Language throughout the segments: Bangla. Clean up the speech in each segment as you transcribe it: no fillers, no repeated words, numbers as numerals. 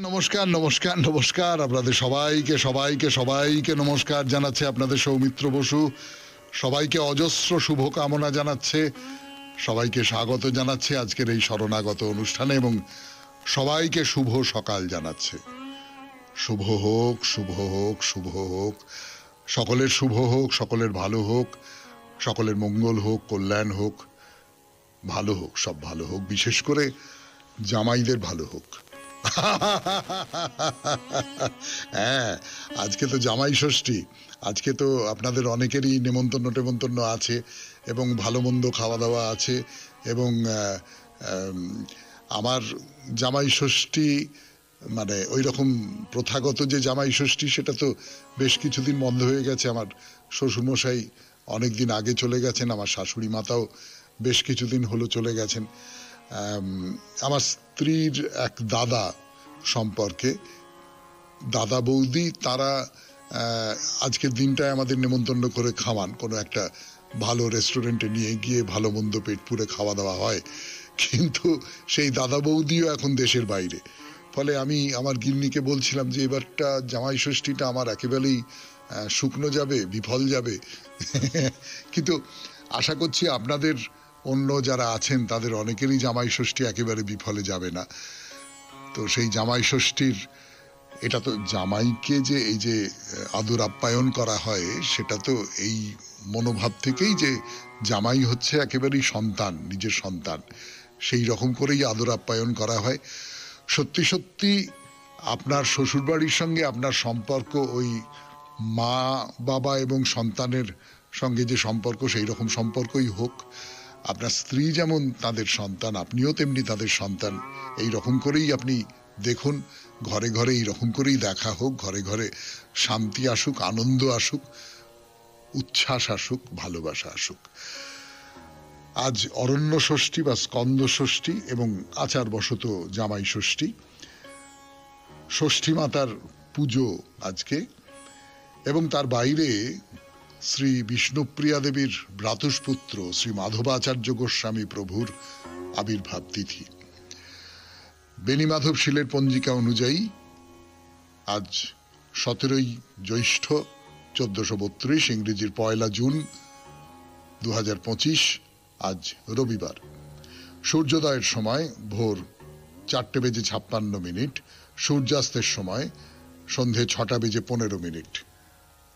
নমস্কার নমস্কার নমস্কার আপনাদের সবাইকে সবাইকে সবাইকে নমস্কার জানাচ্ছে আপনাদের সৌমিত্র বসু। সবাইকে অজস্র শুভকামনা জানাচ্ছে, সবাইকে স্বাগত জানাচ্ছে আজকের এই শরণাগত অনুষ্ঠানে এবং সবাইকে শুভ সকাল জানাচ্ছে। শুভ হোক, শুভ হোক, শুভ হোক, সকলের শুভ হোক, সকলের ভালো হোক, সকলের মঙ্গল হোক, কল্যাণ হোক, ভালো হোক, সব ভালো হোক, বিশেষ করে জামাইদের ভালো হোক। হ্যাঁ, আজকে তো জামাই ষষ্ঠী, আজকে তো আপনাদের অনেকেরই নেমন্তন্ন আছে এবং ভালো মন্দ খাওয়া দাওয়া আছে এবং আমার জামাই ষষ্ঠী মানে ওই রকম প্রথাগত যে জামাই ষষ্ঠী সেটা তো বেশ কিছুদিন বন্ধ হয়ে গেছে। আমার শ্বশুরমশাই অনেক দিন আগে চলে গেছেন, আমার শাশুড়ি মাতাও বেশ কিছুদিন হলো চলে গেছেন। আমার স্ত্রীর এক দাদা সম্পর্কে দাদা বৌদি তারা আজকের দিনটায় আমাদের নেমন্তন্ন করে খাওয়ান, কোনো একটা ভালো রেস্টুরেন্টে নিয়ে গিয়ে ভালো মন্দ পেট পুরে খাওয়া দাওয়া হয়, কিন্তু সেই দাদা বৌদিও এখন দেশের বাইরে। ফলে আমি আমার গিন্নিকে বলছিলাম যে এবারটা জামাই ষষ্ঠীটা আমার একেবারেই শুকনো যাবে, বিফল যাবে। কিন্তু আশা করছি আপনাদের অন্য যারা আছেন তাদের অনেকেরই জামাই ষষ্ঠী একেবারে বিফলে যাবে না। তো সেই জামাই ষষ্ঠীর এটা তো জামাইকে যে এই যে আদর আপ্যায়ন করা হয় সেটা তো এই মনোভাব থেকেই যে জামাই হচ্ছে একেবারেই সন্তান, নিজের সন্তান, সেই রকম করেই আদর আপ্যায়ন করা হয়। সত্যি সত্যি আপনার শ্বশুরবাড়ির সঙ্গে আপনার সম্পর্ক ওই মা বাবা এবং সন্তানের সঙ্গে যে সম্পর্ক সেই রকম সম্পর্কই হোক। আপনার স্ত্রী যেমন তাদের সন্তান, আপনিও তেমনি তাদের সন্তান। এই রকম করেই আপনি দেখুন, ঘরে ঘরে এই রকম করেই দেখা হোক, ঘরে ঘরে শান্তি আসুক, আনন্দ আসুক, উচ্ছ্বাস আসুক, ভালোবাসা আসুক। আজ অরণ্য ষষ্ঠী বা স্কন্দ ষষ্ঠী এবং আচারবশত জামাই ষষ্ঠী। ষষ্ঠী মাতার পুজো আজকে এবং তার বাইরে শ্রী বিষ্ণুপ্রিয়া দেবীর ভ্রাতুষ্পুত্র শ্রী মাধবাচার্য গোস্বামী প্রভুর আবির্ভাব তিথি। বেণীমাধব শীলের পঞ্জিকা অনুযায়ী আজ 17ই জ্যৈষ্ঠ 1432, ইংরেজির 1 জুন 2025, আজ রবিবার। সূর্যোদয়ের সময় ভোর 4:56, সূর্যাস্তের সময় সন্ধে 6:15।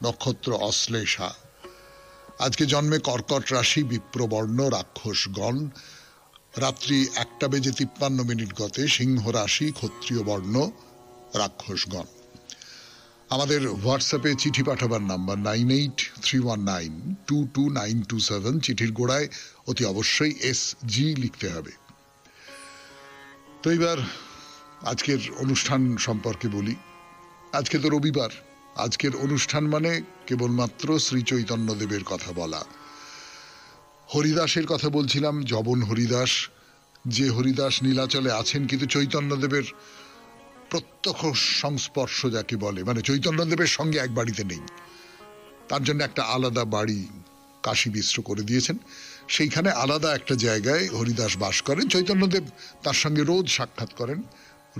নক্ষত্র অশ্লেষা। আজকে জন্মে কর্কট রাশি, বিপ্রবর্ণ, রাক্ষসগণ। রাত্রি 1:53 গতে সিংহ রাশি, ক্ষত্রিয় বর্ণ, রাক্ষসগণ। আমাদের হোয়াটসঅ্যাপে চিঠি পাঠাবার নাম্বার 9831922927। চিঠির গোড়ায় অতি অবশ্যই SG লিখতে হবে। তো এবার আজকের অনুষ্ঠান সম্পর্কে বলি। আজকে তো রবিবার, আজকের অনুষ্ঠান মানে কেবলমাত্র শ্রী চৈতন্যদেবের কথা বলা। হরিদাসের কথা বলছিলাম, জবন হরিদাস, যে হরিদাস নীলাচলে আছেন কিন্তু চৈতন্যদেবের প্রত্যক্ষ সংস্পর্শ যাকে বলে, মানে চৈতন্যদেবের সঙ্গে এক বাড়িতে নেই, তার জন্য একটা আলাদা বাড়ি কাশী বিশ্র করে দিয়েছেন। সেইখানে আলাদা একটা জায়গায় হরিদাস বাস করেন। চৈতন্যদেব তার সঙ্গে রোজ সাক্ষাৎ করেন,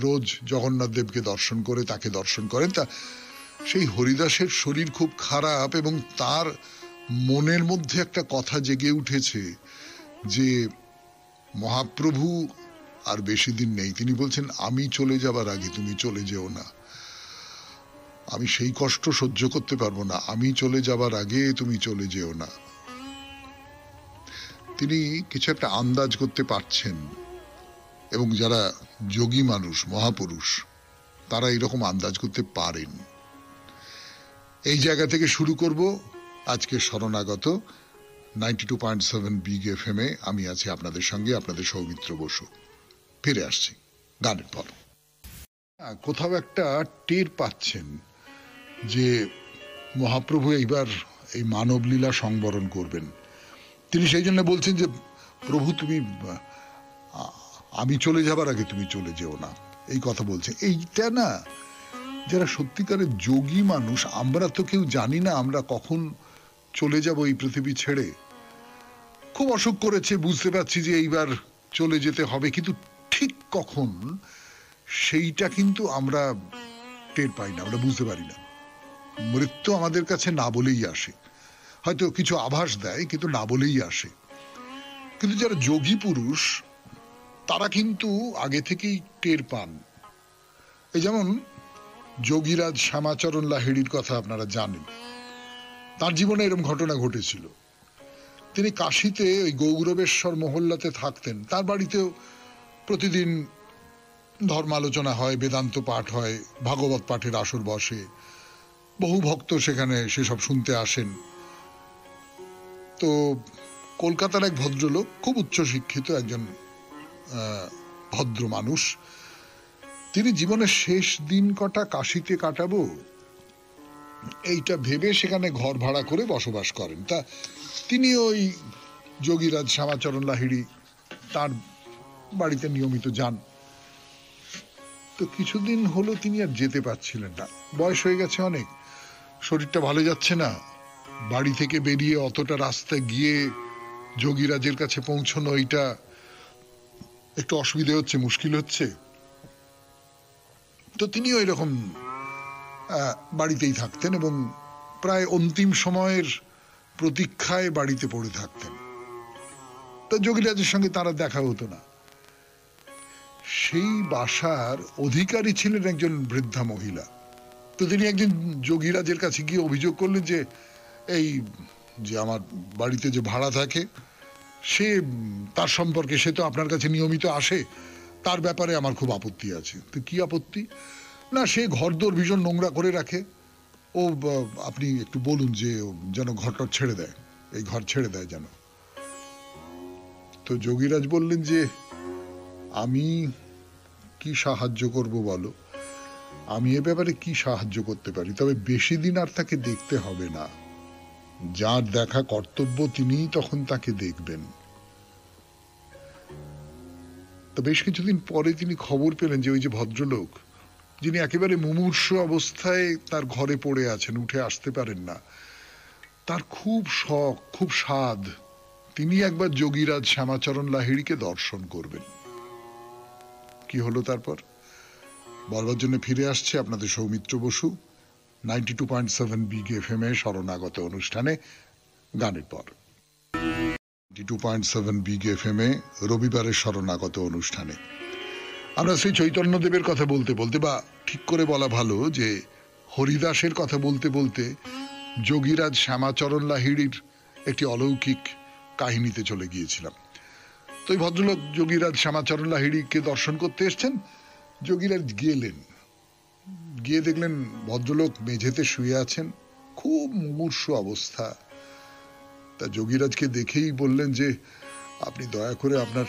রোজ জগন্নাথ দেবকে দর্শন করে তাকে দর্শন করেন। তা সেই হরিদাসের শরীর খুব খারাপ এবং তার মনের মধ্যে একটা কথা জেগে উঠেছে যে মহাপ্রভু আর বেশি দিন নেই। তিনি বলছেন, আমি চলে যাবার আগে তুমি চলে যেও না, আমি সেই কষ্ট সহ্য করতে পারবো না, আমি চলে যাবার আগে তুমি চলে যেও না। তিনি কিছু একটা আন্দাজ করতে পারছেন এবং যারা যোগী মানুষ, মহাপুরুষ, তারা এরকম আন্দাজ করতে পারেন। এই জায়গা থেকে শুরু করব আজকে শরণাগত 92.7 বিগ FM এ। আমি আছি আপনাদের সঙ্গে, আপনাদের সৌমিত্র বসু। ফিরে আসছি গানের পর। কোথাও একটা টের পাচ্ছেন যে মহাপ্রভু এইবার এই মানবলীলা সংবরণ করবেন। তিনি সেই জন্য বলছেন যে প্রভু তুমি, আমি চলে যাবার আগে তুমি চলে যেও না, এই কথা বলছে। এইটা না, যারা সত্যিকারের যোগী মানুষ, আমরা তো কেউ জানি না আমরা কখন চলে যাব এই পৃথিবী ছেড়ে। খুব অসুখ করেছে, বুঝতে পারছি যে এইবার চলে যেতে হবে, কিন্তু ঠিক কখন সেইটা কিন্তু আমরা টের পাই না, আমরা বুঝতে পারি না। মৃত্যু আমাদের কাছে না বলেই আসে, হয়তো কিছু আভাস দেয় কিন্তু না বলেই আসে। কিন্তু যারা যোগী পুরুষ তারা কিন্তু আগে থেকেই টের পান। এই যেমন যোগীরাজ শ্যামাচরণ লাহিড়ির কথা আপনারা জানেন, তার জীবনে এরকম ঘটনা ঘটেছিল। তিনি কাশীতে ওই গৌরবেশ্বর মহল্লাতে থাকতেন, তার বাড়িতেও প্রতিদিন ধর্মালোচনা হয়, বেদান্ত পাঠ হয়, ভাগবত পাঠের আসর বসে, বহু ভক্ত সেখানে সেসব শুনতে আসেন। তো কলকাতার এক ভদ্রলোক, খুব উচ্চশিক্ষিত একজন ভদ্র মানুষ, তিনি জীবনের শেষ দিন কটা কাশীতে কাটাবো এইটা ভেবে সেখানে ঘর ভাড়া করে বসবাস করেন। তা তিনি ওই যোগীরাজ শ্যামাচরণ লাহিড়ী তার বাড়িতে নিয়মিত যান। তো কিছুদিন হলো তিনি আর যেতে পারছিলেন না, বয়স হয়ে গেছে অনেক, শরীরটা ভালো যাচ্ছে না। বাড়ি থেকে বেরিয়ে অতটা রাস্তা গিয়ে যোগীরাজের কাছে পৌঁছানো এইটা একটু অসুবিধা হচ্ছে, মুশকিল হচ্ছে। তো তিনি ওই রকম বাড়িতেই থাকতেন এবং প্রায় অন্তিম সময়ের প্রতীক্ষায় বাড়িতে পড়ে থাকতেন। তো যোগীরাজের সঙ্গে তারা দেখা হতো না। সেই বাসার অধিকারী ছিলেন একজন বৃদ্ধা মহিলা। তো তিনি একদিন যোগীরাজের কাছে গিয়ে অভিযোগ করলেন যে এই যে আমার বাড়িতে যে ভাড়া থাকে সে, তার সম্পর্কে, সে তো আপনার কাছে নিয়মিত আসে, তার ব্যাপারে আমার খুব আপত্তি আছে। তো কি আপত্তি? না, সে ঘরদোর ভীষণ নোংরা করে রাখে, ও আপনি একটু বলুন যে যেন ঘরটা ছেড়ে দেয়, এই ঘর ছেড়ে দেয় যেন। তো যোগীরাজ বললেন যে আমি কি সাহায্য করব বলো, আমি এ ব্যাপারে কি সাহায্য করতে পারি, তবে বেশি দিন আর তাকে দেখতে হবে না, যার দেখা কর্তব্য তিনি তখন তাকে দেখবেন। তো বেশ কিছুদিন পরে তিনি খবর পেলেন যে ওই যে ভদ্রলোক, যিনি একেবারে মুমূর্ষু অবস্থায় তার ঘরে পড়ে আছেন, উঠে আসতে পারেন না, তার খুব শখ, খুব সাধ তিনি একবার যোগীরাজ শ্যামাচরণ লাহিড়ীকে দর্শন করবেন। কি হলো তারপর বলবার জন্য ফিরে আসছে আপনাদের সৌমিত্র বসু 92.7 বিগ এফএম এ শরণাগত অনুষ্ঠানে গানের পর। 92.7 বিগ এফএম এ রবিবারের শরণাগত অনুষ্ঠানে আমরা শ্রী চৈতন্যদেবের কথা বলতে বলতে, বা ঠিক করে বলা ভালো যে হরিদাসের কথা বলতে বলতে যোগীরাজ শ্যামাচরণ লাহিড়ীর একটি অলৌকিক কাহিনীতে চলে গিয়েছিলাম। তো এই ভদ্রলোক যোগীরাজ শ্যামাচরণ লাহিড়ীকে দর্শন করতে এসছেন। যোগীরাজ গেলেন, গিয়ে দেখলেন ভদ্রলোক মেঝেতে শুয়ে আছেন, খুব মুমূর্ষু অবস্থা। তা যোগীরাজকে দেখেই বললেন যে আপনি দয়া করে আপনার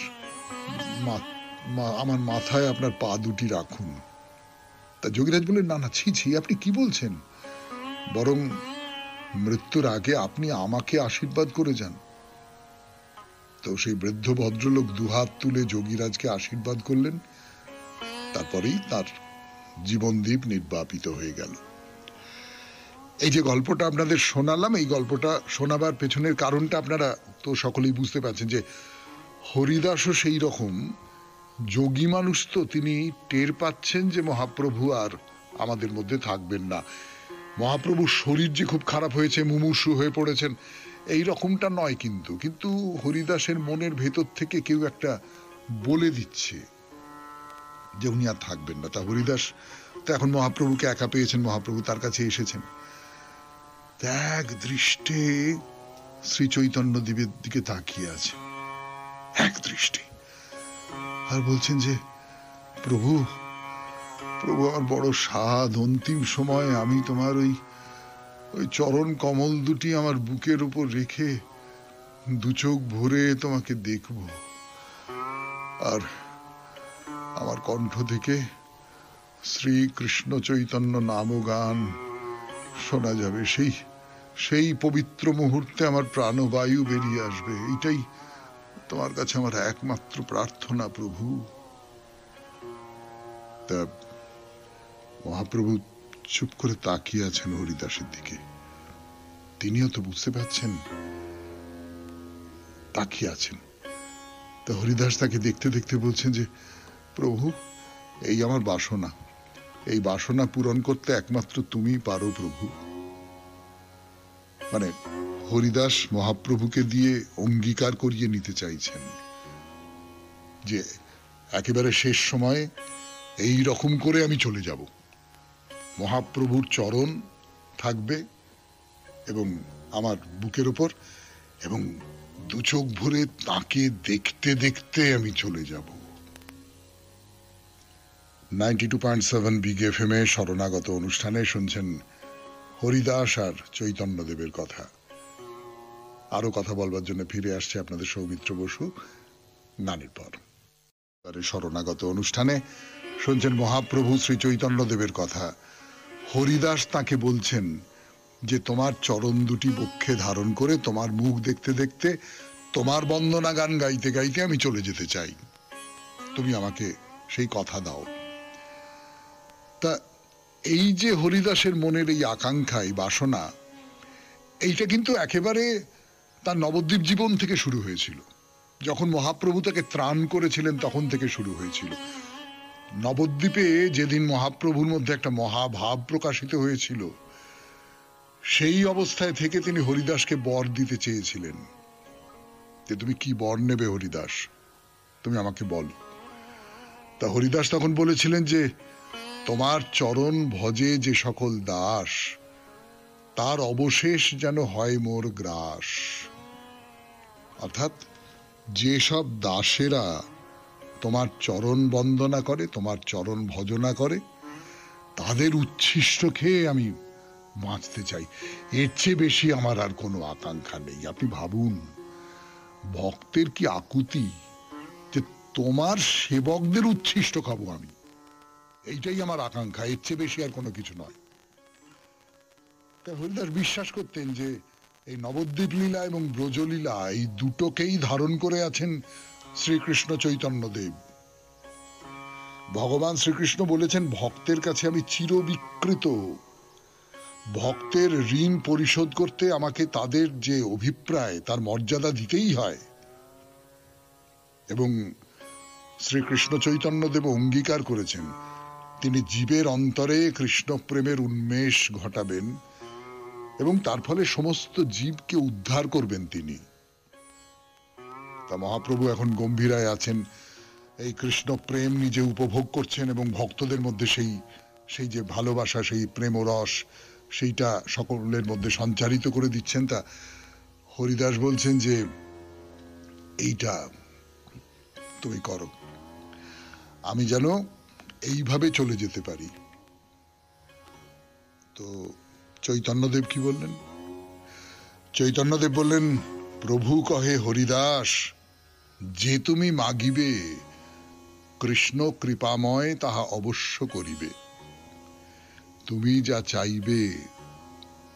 আমার মাথায় আপনার পা দুটি রাখুন। তা যোগীরাজ বললেন না না, ছি ছি, আপনি কি বলছেন, বরং মৃত্যুর আগে আপনি আমাকে আশীর্বাদ করে যান। তো সেই বৃদ্ধ ভদ্রলোক দুহাত তুলে যোগীরাজকে আশীর্বাদ করলেন, তারপরেই তার জীবনদীপ নির্বাপিত হয়ে গেল। এই যে গল্পটা আপনাদের শোনালাম, এই গল্পটা শোনাবার পেছনের কারণটা আপনারা তো সকলেই বুঝতে পারছেন যে হরিদাসও সেই রকম যোগী মানুষ। তো তিনি টের পাচ্ছেন যে মহাপ্রভু আর আমাদের মধ্যে থাকবেন না, মহাপ্রভুর শরীর যে খুব খারাপ হয়েছে, মুমূর্ষু হয়ে পড়েছেন, এই রকমটা নয়। কিন্তু কিন্তু হরিদাসের মনের ভেতর থেকে কেউ একটা বলে দিচ্ছে যে উনি আর থাকবেন না। তা হরিদাস তো এখন মহাপ্রভুকে একা পেয়েছেন, মহাপ্রভু তার কাছে এসেছেন, এক দৃষ্টে শ্রী চৈতন্য দেবের দিকে তাকিয়ে আছে, এক দৃষ্টি, আর বলছেন যে প্রভু প্রভু আমার বড় সাধ, অন্তিম সময় আমি তোমার ওই চরণ কমল দুটি আমার বুকের উপর রেখে দু চোখ ভরে তোমাকে দেখব, আর আমার কণ্ঠ থেকে শ্রী কৃষ্ণ চৈতন্য নামগান শোনা যাবে, সেই পবিত্র মুহূর্তে আমার প্রাণবায়ু বেরিয়ে আসবে, এইটাই তোমার কাছে আমার একমাত্র প্রার্থনা প্রভু। তা মহাপ্রভু চুপ করে তাকিয়ে আছেন হরিদাসের দিকে, তিনিও তো বুঝতে পারছেন, তাকিয়ে আছেন। তা হরিদাস তাকে দেখতে দেখতে বলছেন যে প্রভু এই আমার বাসনা, এই বাসনা পূরণ করতে একমাত্র তুমি পারো প্রভু। মানে হরিদাস মহাপ্রভুকে দিয়ে অঙ্গীকার করিয়ে নিতে চাইছেন যে একেবারে শেষ সময়ে এই রকম করে আমি চলে যাব, মহাপ্রভুর চরণ থাকবে এবং আমার বুকের উপর, এবং দু চোখ ভরে তাকে দেখতে দেখতে আমি চলে যাব। 92.7 বিগ এফএম এ শরণাগত অনুষ্ঠানে শুনছেন হরিদাস আর চৈতন্যদেবের কথা। আরো কথা বলবার জন্য ফিরে আসছে আপনাদের সৌমিত্র বসু গানের পর। শরণাগত অনুষ্ঠানে শুনছেন মহাপ্রভু শ্রী চৈতন্যদেবের কথা। হরিদাস তাকে বলছেন যে তোমার চরণ দুটি বক্ষে ধারণ করে তোমার মুখ দেখতে দেখতে তোমার বন্দনা গান গাইতে গাইতে আমি চলে যেতে চাই, তুমি আমাকে সেই কথা দাও। তা এই যে হরিদাসের মনের এই আকাঙ্ক্ষা, এই বাসনা, এইটা কিন্তু একেবারে তার নবদ্বীপ জীবন থেকে শুরু হয়েছিল। যখন মহাপ্রভু তাকে ত্রাণ করেছিলেন তখন থেকে শুরু হয়েছিল। নবদ্বীপে যেদিন মহাপ্রভুর মধ্যে একটা মহাভাব প্রকাশিত হয়েছিল, সেই অবস্থায় থেকে তিনি হরিদাসকে বর দিতে চেয়েছিলেন যে তুমি কি বর নেবে হরিদাস, তুমি আমাকে বলো। তা হরিদাস তখন বলেছিলেন যে তোমার চরণ ভজে যে সকল দাস, তার অবশেষ যেন হয় মোর গ্রাস। অর্থাৎ যেসব দাসেরা তোমার চরণ বন্দনা করে, তোমার চরণ ভজনা করে, তাদের উচ্ছিষ্ট খেয়ে আমি বাঁচতে চাই, এর চেয়ে বেশি আমার আর কোনো আকাঙ্ক্ষা নেই। আপনি ভাবুন ভক্তের কি আকুতি যে তোমার সেবকদের উচ্ছিষ্ট খাবো আমি, এইটাই আমার আকাঙ্ক্ষা, এর চেয়ে বেশি আর কোনো কিছু নয়। হরিদাস বিশ্বাস করতেন যে এই নবদ্বীপ লীলা এবং ব্রজলীলা এই দুটোকেই ধারণ করে আছেন শ্রীকৃষ্ণ চৈতন্যদেব। ভগবান শ্রীকৃষ্ণ বলেছেন ভক্তের কাছে আমি চিরবিকৃত, ভক্তের ঋণ পরিশোধ করতে আমাকে তাদের যে অভিপ্রায় তার মর্যাদা দিতেই হয়। এবং শ্রীকৃষ্ণ চৈতন্যদেব অঙ্গীকার করেছেন তিনি জীবের অন্তরে কৃষ্ণ প্রেমের উন্মেষ ঘটাবেন এবং তার ফলে সমস্ত জীবকে উদ্ধার করবেন তিনি। তা মহাপ্রভু এখন গম্ভীরায় আছেন, এই কৃষ্ণ প্রেম নিজে উপভোগ করছেন এবং ভক্তদের মধ্যে সেই যে ভালোবাসা, সেই প্রেম রস, সেইটা সকলের মধ্যে সঞ্চারিত করে দিচ্ছেন। তা হরিদাস বলছেন যে এইটা তুমি করো, আমি যেন এইভাবে চলে যেতে পারি। তো চৈতন্যদেব কি বললেন? চৈতন্যদেব বললেন প্রভু কহে হরিদাস, যে তুমি মাগিবে কৃষ্ণ কৃপাময় তাহা অবশ্য করিবে, তুমি যা চাইবে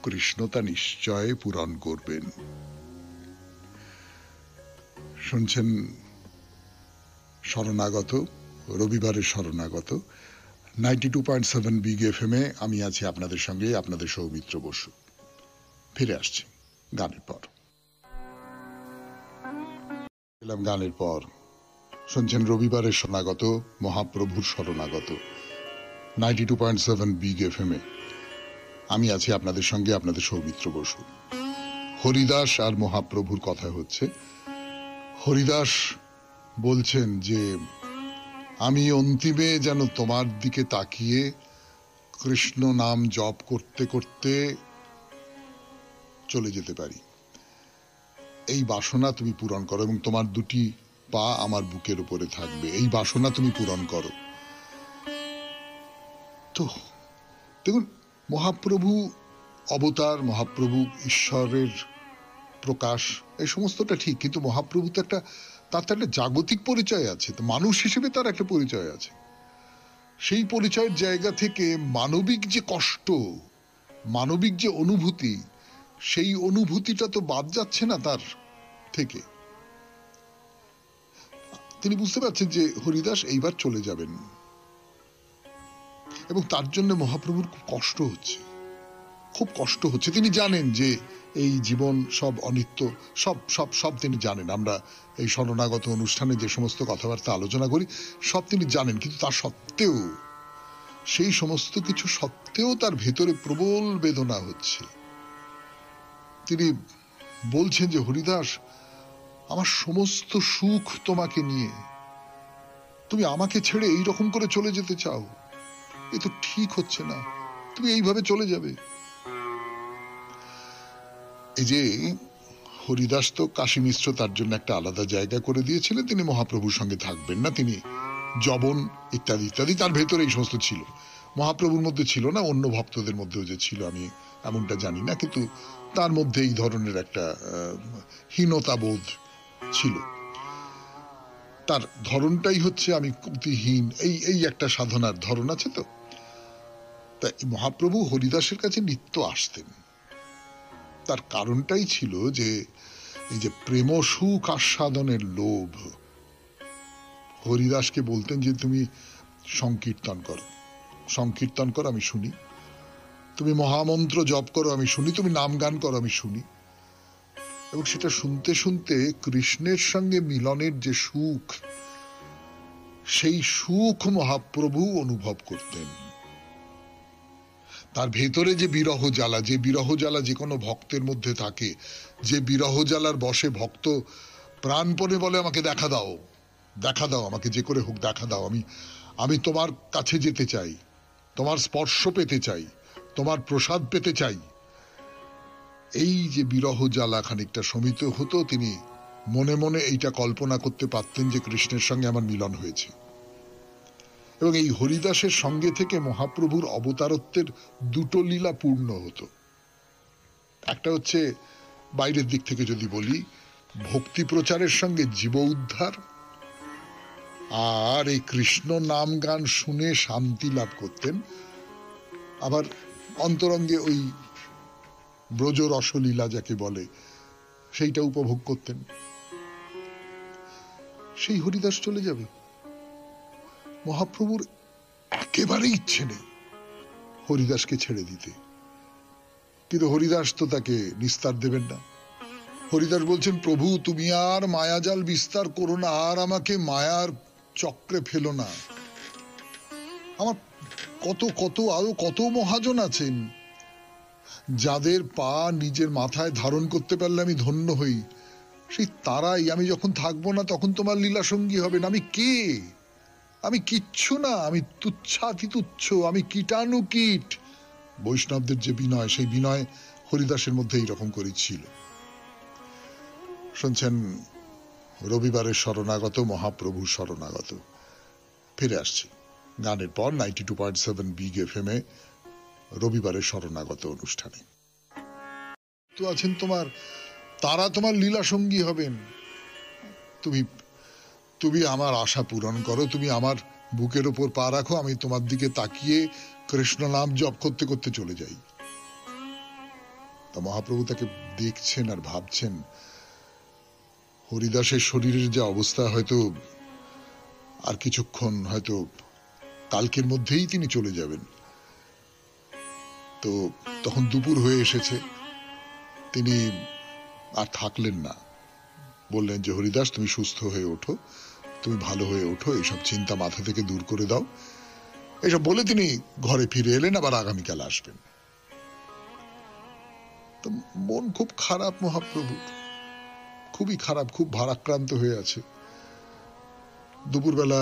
কৃষ্ণ তা নিশ্চয় পূরণ করবেন। শুনছেন শরণাগত, রবিবারের শরণাগত 92.7 বিগ এফএম এ। আমি আছি আপনাদের সঙ্গে, আপনাদের সৌমিত্র বসু। ফিরে আসছি গানের পর। গানের পর শুনছেন রবিবারের শরণাগত, মহাপ্রভুর শরণাগত 92.7 বিগ এফএম এ। আমি আছি আপনাদের সঙ্গে, আপনাদের সৌমিত্র বসু। হরিদাস আর মহাপ্রভুর কথা হচ্ছে। হরিদাস বলছেন যে আমি অন্তিমে যেন তোমার দিকে তাকিয়ে কৃষ্ণ নাম জপ করতে করতে চলে যেতে পারি, এই বাসনা তুমি পূরণ করো এবং তোমার দুটি পা আমার বুকের উপরে থাকবে, এই বাসনা তুমি পূরণ করো। তো দেখুন, মহাপ্রভু অবতার, মহাপ্রভু ঈশ্বরের প্রকাশ, এই সমস্তটা ঠিক, কিন্তু মহাপ্রভু তো তার তো একটা জাগতিক পরিচয় আছে, তো মানুষ হিসেবে তার একটা পরিচয় আছে। সেই পরিচয়ের জায়গা থেকে মানবিক যে কষ্ট, মানবিক যে অনুভূতি, সেই অনুভূতিটা তো বাদ যাচ্ছে না তার থেকে। তিনি বুঝতে পারছেন যে হরিদাস এইবার চলে যাবেন এবং তার জন্য মহাপ্রভুর খুব কষ্ট হচ্ছে। খুব কষ্ট হচ্ছে। তিনি জানেন যে এই জীবন সব অনিত্য, সব সব সব তিনি জানেন। আমরা এই শরণাগত অনুষ্ঠানে যে সমস্ত কথাবার্তা আলোচনা করি সব তিনি জানেন, কিন্তু তা সত্ত্বেও, সেই সমস্ত কিছু সত্ত্বেও তার ভেতরে প্রবল বেদনা হচ্ছে। তিনি বলছেন যে হরিদাস, আমার সমস্ত সুখ তোমাকে নিয়ে, তুমি আমাকে ছেড়ে এই রকম করে চলে যেতে চাও, এ তো ঠিক হচ্ছে না, তুমি এইভাবে চলে যাবে। এই যে হরিদাস তো কাশী মিশ্র তার জন্য একটা আলাদা জায়গা করে দিয়েছিলেন, তিনি মহাপ্রভুর সঙ্গে থাকবেন না, তিনি যবন ইত্যাদি ইত্যাদি তার ভেতরে এই সমস্ত ছিল। মহাপ্রভুর মধ্যে ছিল না, অন্য ভক্তদের মধ্যেও যে ছিল আমি এমনটা জানি না, কিন্তু তার মধ্যে এই ধরনের একটা হীনতাবোধ ছিল। তার ধরনটাই হচ্ছে আমি কুতিহীন, এই একটা সাধনার ধরন আছে। তো তাই মহাপ্রভু হরিদাসের কাছে নিত্য আসতেন। তার কারণটাই ছিল যে এই যে প্রেম সুখ আস্বাদনের লোভ। হরিদাসকে বলতেন যে তুমি সংকীর্তন করো, সংকীর্তন করো আমি শুনি, তুমি মহামন্ত্র জপ করো আমি শুনি, তুমি নাম গান করো আমি শুনি। এবং সেটা শুনতে শুনতে কৃষ্ণের সঙ্গে মিলনের যে সুখ, সেই সুখ মহাপ্রভু অনুভব করতেন। তার ভেতরে যে বিরহ জ্বালা, যে বিরহ জ্বালা যে কোনো ভক্তের মধ্যে থাকে, যে বিরহ জ্বালার বসে ভক্ত প্রাণপণে বলে আমাকে দেখা দাও, দেখা দাও, আমাকে যে করে হোক দেখা দাও, আমি তোমার কাছে যেতে চাই, তোমার স্পর্শ পেতে চাই, তোমার প্রসাদ পেতে চাই। এই যে বিরহ জ্বালা খানিকটা শমিত হতো, তিনি মনে মনে এইটা কল্পনা করতে পারতেন যে কৃষ্ণের সঙ্গে আমার মিলন হয়েছে। এবং এই হরিদাসের সঙ্গে থেকে মহাপ্রভুর অবতারত্বের দুটো লীলা পূর্ণ হতো। একটা হচ্ছে বাইরের দিক থেকে যদি বলি, ভক্তি প্রচারের সঙ্গে জীব উদ্ধার, আর এই কৃষ্ণ নাম গান শুনে শান্তি লাভ করতেন। আবার অন্তরঙ্গে ওই ব্রজ রসলীলা যাকে বলে সেইটা উপভোগ করতেন। সেই হরিদাস চলে যাবে, মহাপ্রভুর একেবারে ইচ্ছে নেই হরিদাসকে ছেড়ে দিতে, কিন্তু হরিদাস তো তাকে নিস্তার দেবেন না। হরিদাস বলছেন, প্রভু তুমি আর মায়াজাল বিস্তার করো না, আর আমাকে মায়ার চক্রে ফেলো না। আমার কত কত আরো কত মহাজন আছেন যাদের পা নিজের মাথায় ধারণ করতে পারলে আমি ধন্য হই, সেই তারাই আমি যখন থাকবো না তখন তোমার লীলা সঙ্গী হবেন। আমি কে? আমি কিচ্ছু না, আমি তুচ্ছাতি তুচ্ছ, আমি কীটাণু কীট। বৈষ্ণবদের যে বিনয়, সেই বিনয় হরিদাসের মধ্যে এইরকম করে ছিল। শুনছেন রবিবারের শরণাগত, মহাপ্রভু শরণাগত। ফিরে আসছি গানের পর 92.7 বিগ এফএম-এ রবিবারের শরণাগত অনুষ্ঠানে। তো আছেন তোমার, তারা তোমার লীলা সঙ্গী হবেন। তুমি তুমি আমার আশা পূরণ করো, তুমি আমার বুকের ওপর পা রাখো, আমি তোমার দিকে তাকিয়ে কৃষ্ণ নাম জপ করতে করতে চলে যাই। তা মহাপ্রভু তাকে দেখছেন আর ভাবছেন, হরিদাসের শরীরের যে অবস্থা, হয়তো আর কিছুক্ষণ, হয়তো কালকের মধ্যেই তিনি চলে যাবেন। তো তখন দুপুর হয়ে এসেছে, তিনি আর থাকলেন না। বললেন যে হরিদাস তুমি সুস্থ হয়ে ওঠো, তুমি ভালো হয়ে ওঠো, এইসব চিন্তা মাথা থেকে দূর করে দাও। এসব বলে তিনি ঘরে ফিরে এলেন, আবার আগামীকাল আসবেন। তো মন খুব খারাপ মহাপ্রভুর, খুবই খারাপ, খুব ভারাক্রান্ত হয়ে আছে। দুপুরবেলা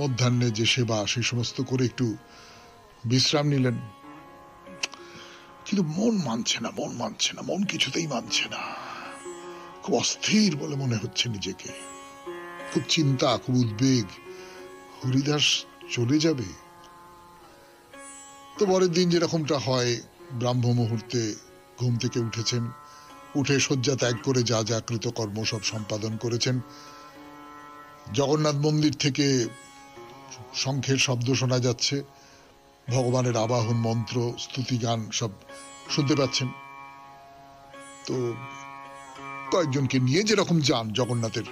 মধ্যাহ্নে যে সেবা, সেই সমস্ত করে একটু বিশ্রাম নিলেন, কিন্তু মন মানছে না, মন মানছে না, মন কিছুতেই মানছে না। খুব অস্থির বলে মনে হচ্ছে নিজেকে, খুব চিন্তা, খুব উদ্বেগ। হরিদাস চলে যাবে। তো পরের দিন যেরকমটা হয়, ব্রাহ্ম মুহূর্তে ঘুম থেকে উঠেছেন, উঠে শয্যা ত্যাগ করে যা যা কৃতকর্ম সব সম্পাদন করেছেন। জগন্নাথ মন্দির থেকে শঙ্খের শব্দ শোনা যাচ্ছে, ভগবানের আবাহন মন্ত্র, স্তুতি গান সব শুনতে পাচ্ছেন। তো কয়েকজনকে নিয়ে যেরকম যান জগন্নাথের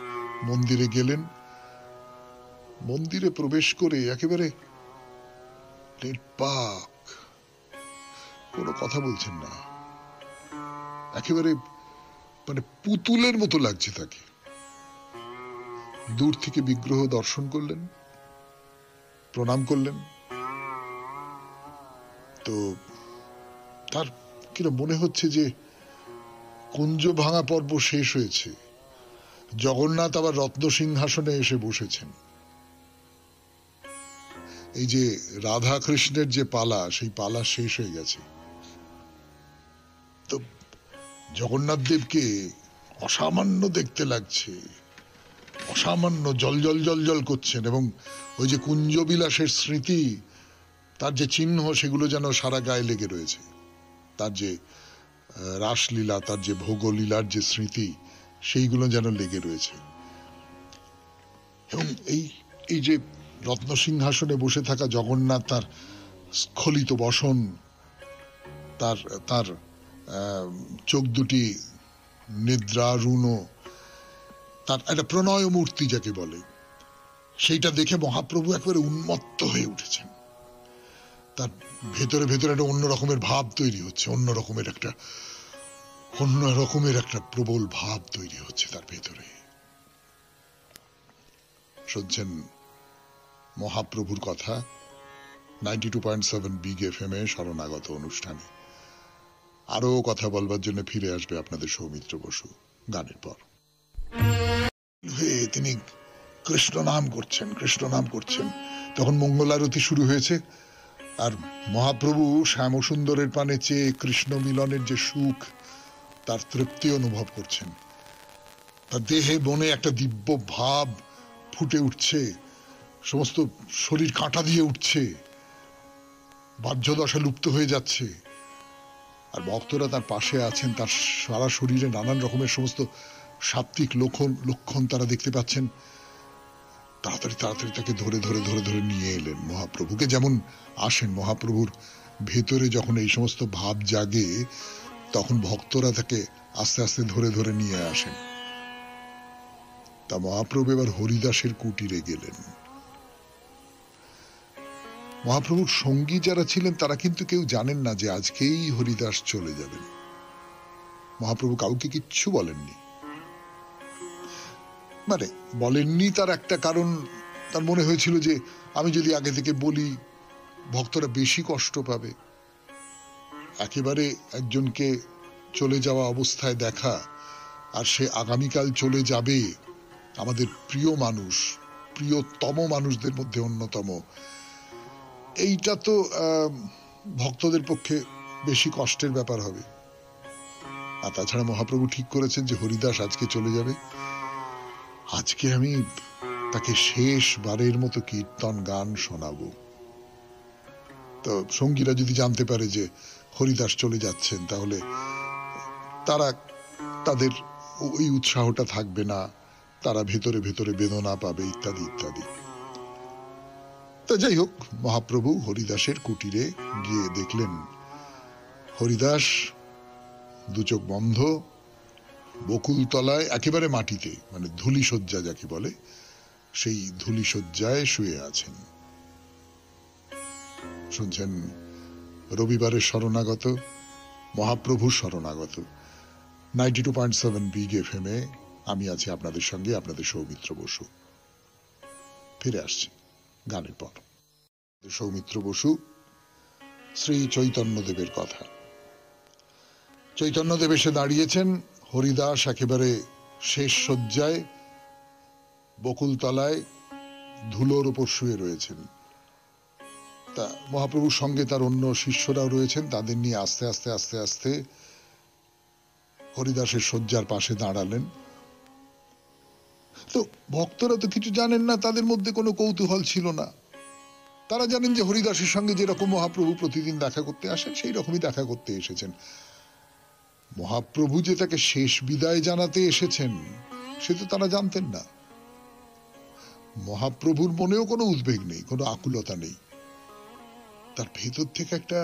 মন্দিরে গেলেন। মন্দিরে প্রবেশ করে একেবারে নির্বাক, কোনো কথা বলছেন না, একেবারে মানে পুতুলের মতো লাগছে তাকে। দূর থেকে বিগ্রহ দর্শন করলেন, প্রণাম করলেন, তো তার কিনা মনে হচ্ছে যে কুঞ্জ ভাঙা পর্ব শেষ হয়েছে, জগন্নাথ আবার রত্ন সিংহাসনে এসে বসেছেন। এই যে রাধা কৃষ্ণের যে পালা, সেই পালা শেষ হয়ে গেছে। তো জগন্নাথ দেবকে অসামান্য দেখতে লাগছে, অসামান্য জল জল জল জল করছেন, এবং ওই যে কুঞ্জবিলাসের স্মৃতি, তার যে চিহ্ন, সেগুলো যেন সারা গায়ে লেগে রয়েছে। তার যে রাসলীলা, তার যে ভোগলীলার যে স্মৃতি, সেইগুলো যেন লেগে রয়েছে। এবং এই যে রত্ন সিংহাসনে বসে থাকা জগন্নাথ, তার স্খলিত বসন, তার তার চোখ দুটি নিদ্রারুণ, তার একটা প্রণয় মূর্তি যাকে বলে, সেইটা দেখে মহাপ্রভু একবারে উন্মত্ত হয়ে উঠেছেন। তার ভেতরে ভেতরে একটা অন্য রকমের ভাব তৈরি হচ্ছে, অন্য রকমের একটা প্রবল ভাব তৈরি হচ্ছে তার ভেতরে। শুনছেন মহাপ্রভুর কথা 92.7 বিগ FM এ শরণাগত অনুষ্ঠানে। আরো কথা বলবার জন্য ফিরে আসবে আপনাদের সৌমিত্র বসু গানের পর। তিনি কৃষ্ণ নাম করছেন, তখন মঙ্গলারতি শুরু হয়েছে, আর মহাপ্রভু শ্যামসুন্দরের পানে চেয়ে কৃষ্ণ মিলনের যে সুখ, তার তৃপ্তি অনুভব করছেন। তার দেহে মনে একটা দিব্য ভাব ফুটে উঠছে, সমস্ত শরীর কাঁটা দিয়ে উঠছে, বাহ্য দশা লুপ্ত হয়ে যাচ্ছে। আর ভক্তরা তার পাশে আছেন, তার সারা শরীরে নানান রকমের সমস্ত সাত্ত্বিক লক্ষণ তারা দেখতে পাচ্ছেন। তাড়াতাড়ি তাড়াতাড়ি তাকে ধরে ধরে ধরে ধরে নিয়ে এলেন মহাপ্রভুকে। যেমন আসেন মহাপ্রভুর ভেতরে যখন এই সমস্ত ভাব জাগে, তখন ভক্তরা তাকে আস্তে আস্তে ধরে ধরে নিয়ে আসেন। তা মহাপ্রভু এবার হরিদাসের কুটিরে গেলেন। মহাপ্রভুর সঙ্গী যারা ছিলেন তারা কিন্তু কেউ জানেন না যে আজকেই হরিদাস চলে যাবেন। মহাপ্রভু কাউকে কিচ্ছু বলেননি। মানে বলেননি তার একটা কারণ, তার মনে হয়েছিল যে আমি যদি আগে থেকে বলি ভক্তরা বেশি কষ্ট পাবে। একেবারে একজনকে চলে যাওয়া অবস্থায় দেখা, আর সে আগামীকাল চলে যাবে, আমাদের প্রিয় মানুষ, প্রিয়তম মানুষদের মধ্যে অন্যতম, এইটা তো ভক্তদের পক্ষে বেশি কষ্টের ব্যাপার হবে। আর তাছাড়া মহাপ্রভু ঠিক করেছেন যে হরিদাস আজকে চলে যাবে, আজকে আমি তাকে শেষবারের মতো কীর্তন গান শোনাবো। তো সঙ্গীরা যদি জানতে পারে যে হরিদাস চলে যাচ্ছেন, তাহলে তারা তাদের ওই উৎসাহটা থাকবে না, তারা ভেতরে ভেতরে বেদনা পাবে, ইত্যাদি ইত্যাদি। তা যাই হোক, মহাপ্রভু হরিদাসের কুটিরে গিয়ে দেখলেন হরিদাস দু চোখ বন্ধ, বকুলতলায় একেবারে মাটিতে, মানে ধূলিশয্যা যাকে বলে, সেই ধূলিশয্যায় শুয়ে আছেন। শুনছেন রবিবারের শরণাগত, মহাপ্রভুর শরণাগত 92.7 বিগ FM এ আমি আছি আপনাদের সঙ্গে, আপনাদের সৌমিত্র বসু। ফিরে আসছি গানের পর। সৌমিত্র বসু, শ্রী চৈতন্যদেবের কথা। চৈতন্যদেব এসে দাঁড়িয়েছেন, হরিদাস একেবারে শেষ শয্যায় বকুলতলায় ধুলোর উপর শুয়ে রয়েছেন। তা মহাপ্রভুর সঙ্গে তার অন্য শিষ্যরাও রয়েছেন, তাদের নিয়ে আস্তে আস্তে আস্তে আস্তে হরিদাসের শয্যার পাশে দাঁড়ালেন। তো ভক্তরা তো কিছু জানেন না, তাদের মধ্যে কোনো কৌতূহল ছিল না। তারা জানেন যে হরিদাসের সঙ্গে যেরকম মহাপ্রভু প্রতিদিন দেখা করতে আসেন, সেই রকমই দেখা করতে এসেছেন। মহাপ্রভু যে তাকে শেষ বিদায় জানাতে এসেছেন সে তো তারা জানতেন না। মহাপ্রভুর মনেও কোনো উদ্বেগ নেই, কোনো আকুলতা নেই। তার ভেতর থেকে একটা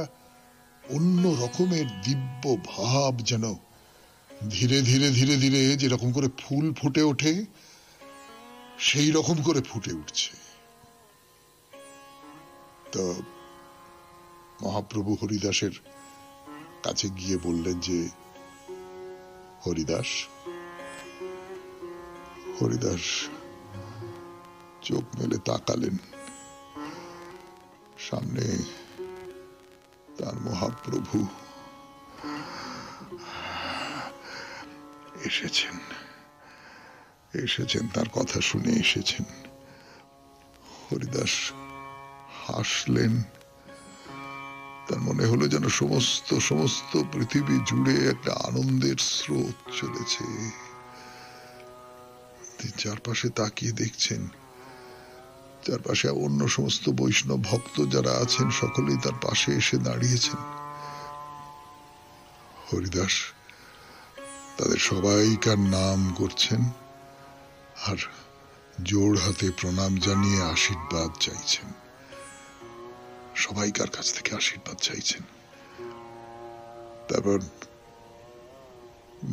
অন্য রকমের দিব্য ভাব যেন ধীরে ধীরে ধীরে ধীরে যেরকম করে ফুল ফুটে ওঠে, সেই রকম করে ফুটে উঠছে। তো মহাপ্রভু হরিদাসের কাছে গিয়ে বললেন যে হরিদাস। হরিদাস চোখ মেলে তাকালেন, সামনে তার মহাপ্রভু এসেছেন, তার কথা শুনে এসেছেন। হরিদাস হাসলেন, তার মনে হলো যেন সমস্ত পৃথিবী জুড়ে একটা আনন্দের স্রোত চলেছে। চারপাশে তাকিয়ে দেখছেন, চারপাশে অন্য সমস্ত বৈষ্ণব ভক্ত যারা আছেন সকলেই তার পাশে এসে দাঁড়িয়েছেন। হরিদাস তাদের সবাইকার নাম করছেন আর জোড় হাতে প্রণাম জানিয়ে আশীর্বাদ চাইছেন, সবাইকার কাছ থেকে আশীর্বাদ চাইছেন। তারপর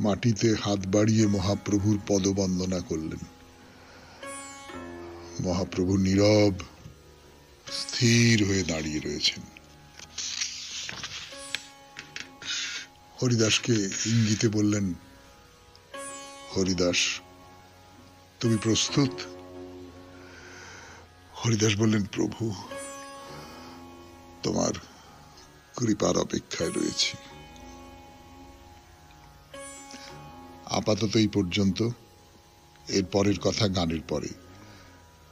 মাটিতে হাত বাড়িয়ে মহাপ্রভুর পদবন্দনা করলেন। মহাপ্রভু নীরব স্থির হয়ে দাঁড়িয়ে রয়েছেন। হরিদাসকে ইঙ্গিতে বললেন, হরিদাস তুমি প্রস্তুত? হরিদাস বললেন, প্রভু তোমার কৃপার অপেক্ষায় রয়েছি। আপাতত এই পর্যন্ত। এর পরের কথা গানের পরে।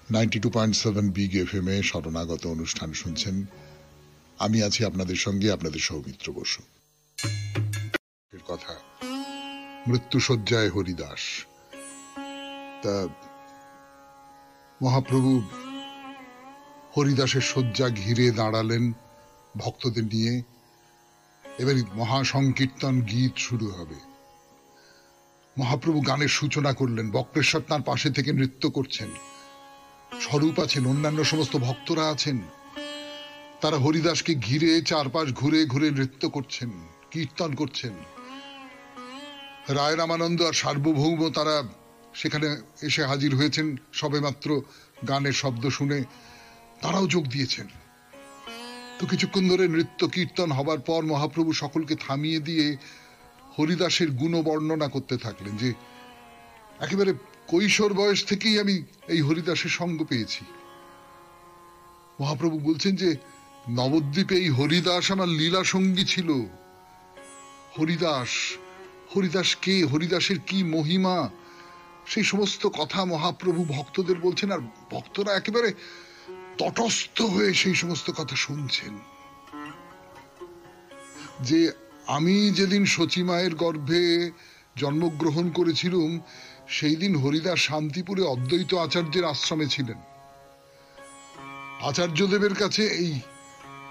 92.7 বিগ FM এ শরণাগত অনুষ্ঠান শুনছেন। আমি আছি আপনাদের সঙ্গে, আপনাদের সৌমিত্র বসু। কথা মৃত্যুশয্যায় হরিদাস। তা মহাপ্রভু হরিদাসের শয্যা ঘিরে দাঁড়ালেন ভক্তদের নিয়ে। এবার মহাসংকীর্তন গীত শুরু হবে। মহাপ্রভু গানের সূচনা করলেন। বক্রেশ্বর তাঁর পাশে থেকে নৃত্য করছেন, স্বরূপ আছেন, অন্যান্য সমস্ত ভক্তরা আছেন। তারা হরিদাসকে ঘিরে চারপাশ ঘুরে ঘুরে নৃত্য করছেন, কীর্তন করছেন। রায় রামানন্দ আর সার্বভৌম তারা সেখানে এসে হাজির হয়েছেন সবেমাত্র গানের শব্দ শুনে, তারাও যোগ দিয়েছেন। তো কিছুক্ষণ ধরে নৃত্য কীর্তন হবার পর মহাপ্রভু সকলকে থামিয়ে দিয়ে হরিদাসের গুণ বর্ণনা করতে থাকলেন, যে একেবারে কৈশোর বয়স থেকেই আমি এই হরিদাসের সঙ্গ পেয়েছি। মহাপ্রভু বলছেন যে নবদ্বীপে এই হরিদাস আমার লীলা সঙ্গী ছিল। হরিদাস কে, হরিদাসের কি মহিমা, সেই সমস্ত কথা মহাপ্রভু ভক্তদের বলছেন। আর ভক্তরা একেবারে তটস্থ হয়ে সেই সমস্ত কথা শুনছেন। যে আমি যেদিন সচী মায়ের গর্ভে জন্মগ্রহণ করেছিলাম, সেই দিন হরিদাস শান্তিপুরে অদ্বৈত আচার্যের আশ্রমে ছিলেন। আচার্যদেবের কাছে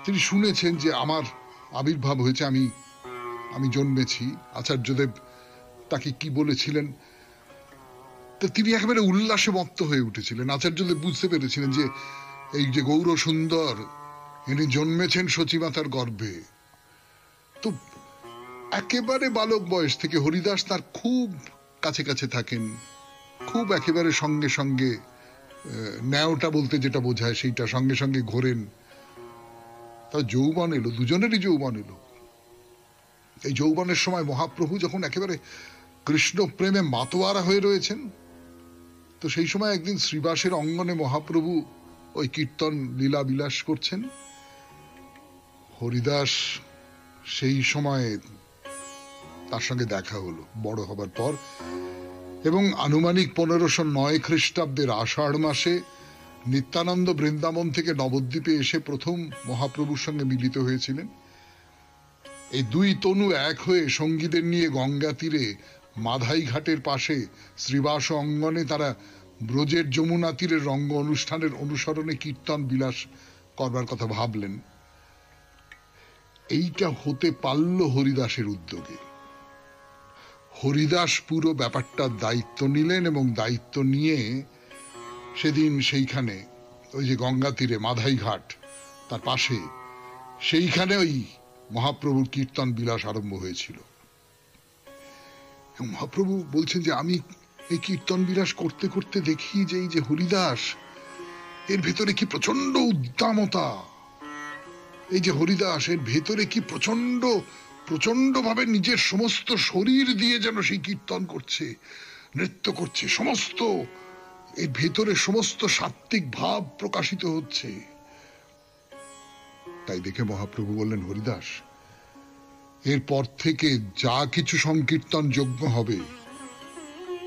তিনি শুনেছেন যে আমার আবির্ভাব হয়েছে, আমি জন্মেছি। আচার্যদেব তাকে কি বলেছিলেন, তো তিনি একেবারে উল্লাসে মত্ত হয়ে উঠেছিলেন। আচার্যদেব বুঝতে পেরেছিলেন যে এই যে গৌর সুন্দর, ইনি জন্মেছেন সচিমাতার গর্ভে। তো একেবারে বালক বয়স থেকে হরিদাস তার খুব কাছে কাছে থাকেন, খুব একেবারে সঙ্গে সঙ্গে, ন্যাওটা বলতে যেটা বোঝায় সেইটা সঙ্গে সঙ্গে ঘোরেন। তা যৌবন এলো, দুজনেরই যৌবন এলো। এই যৌবনের সময় মহাপ্রভু যখন একেবারে কৃষ্ণ প্রেমে মাতোয়ারা হয়ে রয়েছেন, তো সেই সময় একদিন শ্রীবাসের অঙ্গনে মহাপ্রভু ওই কীর্তন লীলা বিলাস করছেন। হরিদাস সেই সময়ে তার সঙ্গে দেখা হলো বড় হবার পর, এবং আনুমানিক 1509 খ্রিস্টাব্দের আষাঢ় মাসে নিত্যানন্দ বৃন্দাবন থেকে নবদ্বীপে এসে প্রথম মহাপ্রভুর সঙ্গে মিলিত হয়েছিলেন। এই দুই তনু এক হয়ে সঙ্গীদের নিয়ে গঙ্গা তীরে মাধাই ঘাটের পাশে শ্রীবাস অঙ্গনে তারা ব্রজের যমুনা তীরের রঙ্গ অনুষ্ঠানের অনুসরণে কীর্তন বিলাস করবার কথা ভাবলেন। এইটা হতে পারল হরিদাসের উদ্যোগে। হরিদাস পুরো ব্যাপারটার দায়িত্ব নিলেন, এবং দায়িত্ব নিয়ে সেদিন সেইখানে ওই যে গঙ্গা তীরে মাধাই ঘাট তার পাশে, সেইখানে ওই মহাপ্রভুর কীর্তন বিলাস আরম্ভ হয়েছিল। মহাপ্রভু বলছেন যে আমি এই কীর্তন বিলাস করতে করতে দেখি যে এই যে হরিদাস, এর ভেতরে কি প্রচন্ড উদ্দামতা, এই যে হরিদাস এর ভেতরে কি প্রচন্ড প্রচন্ড ভাবে নিজের সমস্ত শরীর দিয়ে যেন সেই কীর্তন করছে, নৃত্য করছে, সমস্ত এর ভেতরে সমস্ত সাত্ত্বিক ভাব প্রকাশিত হচ্ছে। তাই দেখে মহাপ্রভু বললেন, হরিদাস, এরপর থেকে যা কিছু সংকীর্তন যজ্ঞ হবে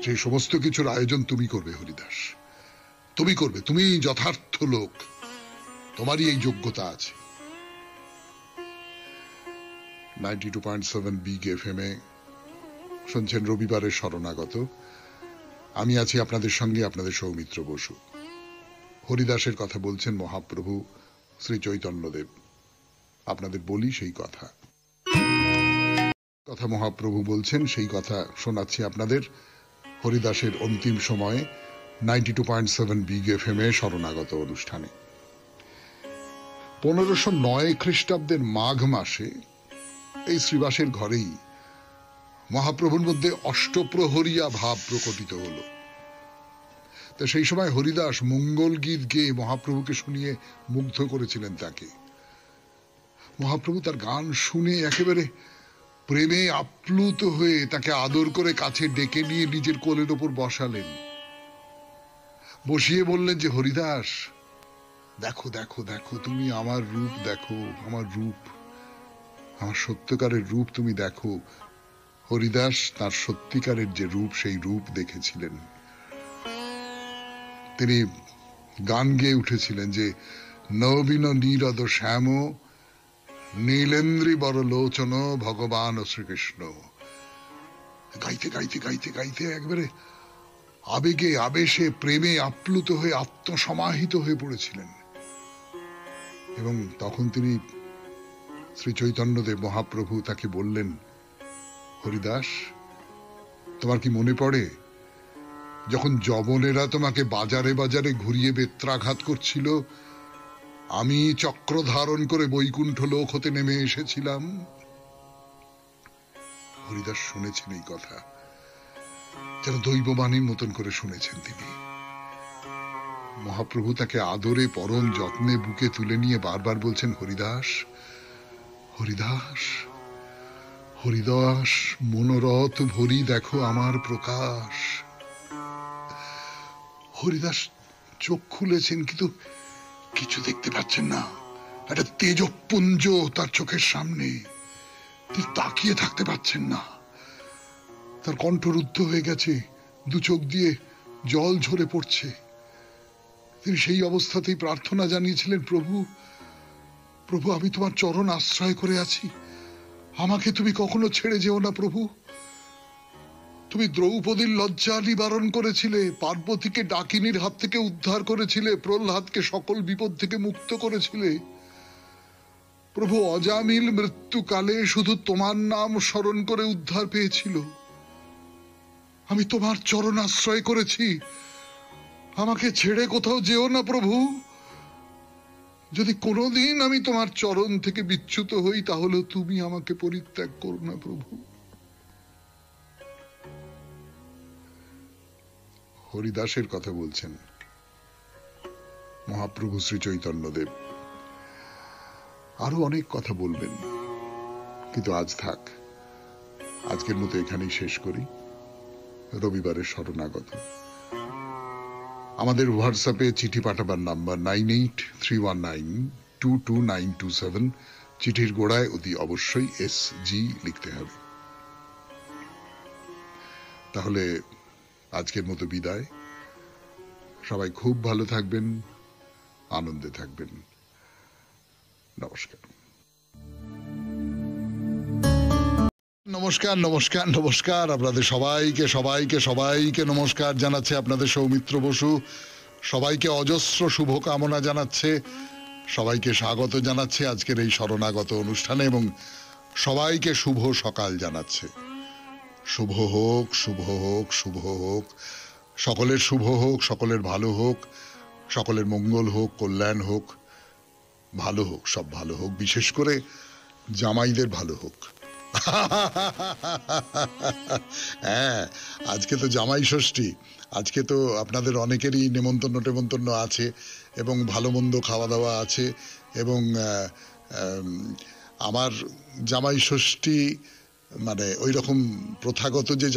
সেই সমস্ত কিছুর আয়োজন তুমি করবে হরিদাস, তুমি করবে, তুমি যথার্থ লোক, তোমারই এই যোগ্যতা আছে। 92.7 বিগ এফএম এ শুনছেন রবিবারের শরণাগত। আমি আছি আপনাদের সঙ্গে, আপনাদের সৌমিত্র বসু। হরিদাসের কথা বলছেন মহাপ্রভু শ্রী চৈতন্যদেব। আপনাদের বলি সেই কথা মহাপ্রভু বলছেন, সেই কথা শোনাচ্ছি আপনাদের হরিদাসের অন্তিম সময়ে 92.7 বিগ এফএম এ শরণাগত অনুষ্ঠানে। 1509 খ্রিস্টাব্দের মাঘ মাসে এই শ্রীবাসের ঘরেই মহাপ্রভুর মধ্যে অষ্টপ্রহরিয়া ভাব প্রকটিত হলো। তা সেই সময় হরিদাস মঙ্গল গীত গেয়ে মহাপ্রভুকে শুনিয়ে মুগ্ধ করেছিলেন তাকে। মহাপ্রভু তার গান শুনে একেবারে প্রেমে আপ্লুত হয়ে তাকে আদর করে কাছে ডেকে নিয়ে নিজের কোলের ওপর বসালেন। বসিয়ে বললেন যে, হরিদাস, দেখো দেখো দেখো, তুমি আমার রূপ দেখো, আমার রূপ, আমার সত্যিকারের রূপ তুমি দেখো। হরিদাস তার সত্যিকারের যে রূপ, সেই রূপ দেখেছিলেন। তিনি গান গেয়ে উঠেছিলেন যে, নবীন নীরদ শ্যাম নীলেন্দ্রী বড় লোচন ভগবান ও শ্রীকৃষ্ণ। গাইতে গাইতে গাইতে গাইতে একবারে আবেগে আবেশে প্রেমে আপ্লুত হয়ে আত্মসমাহিত হয়ে পড়েছিলেন। এবং তখন তিনি শ্রী চৈতন্যদেব মহাপ্রভু তাকে বললেন, হরিদাস, তোমার কি মনে পড়ে যখন যবনেরা তোমাকে বাজারে বাজারে ঘুরিয়ে বেত্রাঘাত করছিল, আমি চক্র ধারণ করে বৈকুণ্ঠ লোক হতে নেমে এসেছিলাম? হরিদাস শুনেছেন এই কথা, যেন দৈববাণীর মতন করে শুনেছেন তিনি। মহাপ্রভু তাকে আদরে পরম যত্নে বুকে তুলে নিয়ে বারবার বলছেন, হরিদাস, হরিদাস, হরিদাস, মনোরথ ভরি দেখো আমার প্রকাশ। হরিদাস চোখ খুলেছেন, কিন্তু কিছু দেখতে পাচ্ছেন না। একটা তেজপুঞ্জ তার চোখের সামনে, তিনি তাকিয়ে থাকতে পাচ্ছেন না। তার কণ্ঠ রুদ্ধ হয়ে গেছে, দু চোখ দিয়ে জল ঝরে পড়ছে। তিনি সেই অবস্থাতেই প্রার্থনা জানিয়েছিলেন, প্রভু, প্রভু, আমি তোমার চরণ আশ্রয় করে আছি, আমাকে তুমি কখনো ছেড়ে যেও না প্রভু। তুমি দ্রৌপদীর লজ্জা নিবারণ করেছিলে, পার্বতীকে ডাকিনীর হাত থেকে উদ্ধার করেছিলে, প্রহ্লাদকে সকল বিপদ থেকে মুক্ত করেছিলে। প্রভু অজামিল মৃত্যুকালে শুধু তোমার নাম স্মরণ করে উদ্ধার পেয়েছিল। আমি তোমার চরণ আশ্রয় করেছি, আমাকে ছেড়ে কোথাও যেও না প্রভু। যদি কোনোদিন আমি তোমার চরণ থেকে বিচ্যুত হই, তাহলে তুমি আমাকে পরিত্যাগ করো না প্রভু। হরিদাসের কথা বলছেন মহাপ্রভু শ্রী চৈতন্যদেব। আরো অনেক কথা বলবেন, কিন্তু আজ থাক, আজকের মতো এখানেই শেষ করি। রবিবারের শরণাগত। আমাদের হোয়াটসঅ্যাপে চিঠি পাঠাবার নাম্বার 9831922927। চিঠির গোড়ায় অতি অবশ্যই SG লিখতে হবে। তাহলে আজকের মতো বিদায়। সবাই খুব ভালো থাকবেন, আনন্দে থাকবেন। নমস্কার, নমস্কার, নমস্কার, নমস্কার। আপনাদের সবাইকে সবাইকে সবাইকে নমস্কার জানাচ্ছে আপনাদের সৌমিত্র বসু। সবাইকে অজস্র শুভকামনা জানাচ্ছে, সবাইকে স্বাগত জানাচ্ছে আজকের এই শরণাগত অনুষ্ঠানে, এবং সবাইকে শুভ সকাল জানাচ্ছে। শুভ হোক, শুভ হোক, শুভ হোক, সকলের শুভ হোক, সকলের ভালো হোক, সকলের মঙ্গল হোক, কল্যাণ হোক, ভালো হোক, সব ভালো হোক, বিশেষ করে জামাইদের ভালো হোক। হ্যাঁ, আজকে তো জামাই ষষ্ঠী, আজকে তো আপনাদের অনেকেরই নেমন্তন্ন আছে, এবং ভালো মন্দ খাওয়া দাওয়া আছে, এবং আমার জামাই ষষ্ঠী মানে ওই রকম প্রথাগত যে